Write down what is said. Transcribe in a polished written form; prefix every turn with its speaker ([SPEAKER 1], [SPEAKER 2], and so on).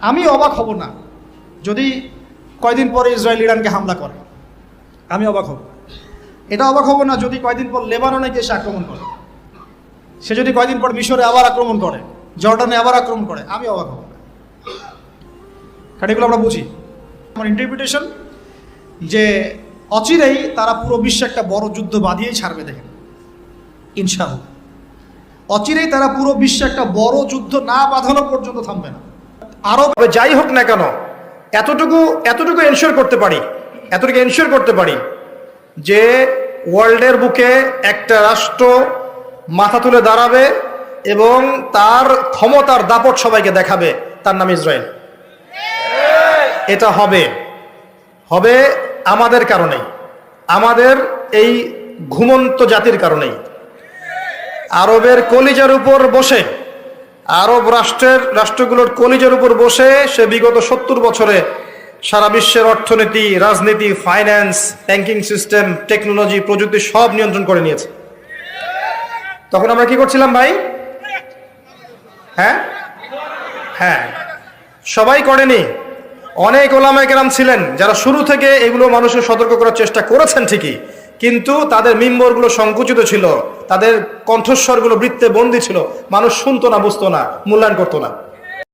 [SPEAKER 1] আমি অবাক হব না যদি কয়দিন পরে ইসরায়েল ইরানকে হামলা করে, আমি অবাক হব। এটা অবাক হব না যদি কয়দিন পর লেবাননে গিয়ে সে আক্রমণ করে, সে যদি কয়দিন পর মিশরে আবার আক্রমণ করে, জর্ডানে আবার আক্রমণ করে, আমি অবাক হব না। কারণ এগুলো আমরা বুঝি। আমার ইন্টারপ্রিটেশন যে অচিরেই তারা পুরো বিশ্বে একটা বড় যুদ্ধ বাঁধিয়েই ছাড়বে, দেখেন ইনশাআল্লাহ। অচিরেই তারা পুরো বিশ্বে একটা বড় যুদ্ধ না বাঁধানো পর্যন্ত থামবে না। আরব যাই হোক না কেন, এতটুকু এনশিওর করতে পারি যে ওয়ার্ল্ডের বুকে একটা রাষ্ট্র মাথা তুলে দাঁড়াবে এবং তার ক্ষমতার দাপট সবাইকে দেখাবে, তার নাম ইসরায়েল। এটা হবে আমাদের কারণেই, আমাদের এই ঘুমন্ত জাতির কারণেই। আরবের কলিজার উপর বসে, আরব রাষ্ট্রগুলোর কলিজার উপর বসে সে বিগত 70 বছরে সারা বিশ্বের অর্থনীতি, রাজনীতি, ফাইন্যান্স, ব্যাংকিং সিস্টেম, টেকনোলজি, প্রযুক্তি সব নিয়ন্ত্রণ করে নিয়েছে। তখন আমরা কি করছিলাম ভাই? হ্যাঁ, সবাই করেনি। অনেক ওলামায়ে কেরাম ছিলেন যারা শুরু থেকে এগুলো মানুষের সতর্ক করার চেষ্টা করেছেন ঠিকই, কিন্তু তাদের মিম্বরগুলো সংকুচিত ছিল, তাদের কণ্ঠস্বরগুলো বৃত্তে বন্দী ছিল, মানুষ শুনতো না, বুঝতো না, মূল্যায়ন করতো না।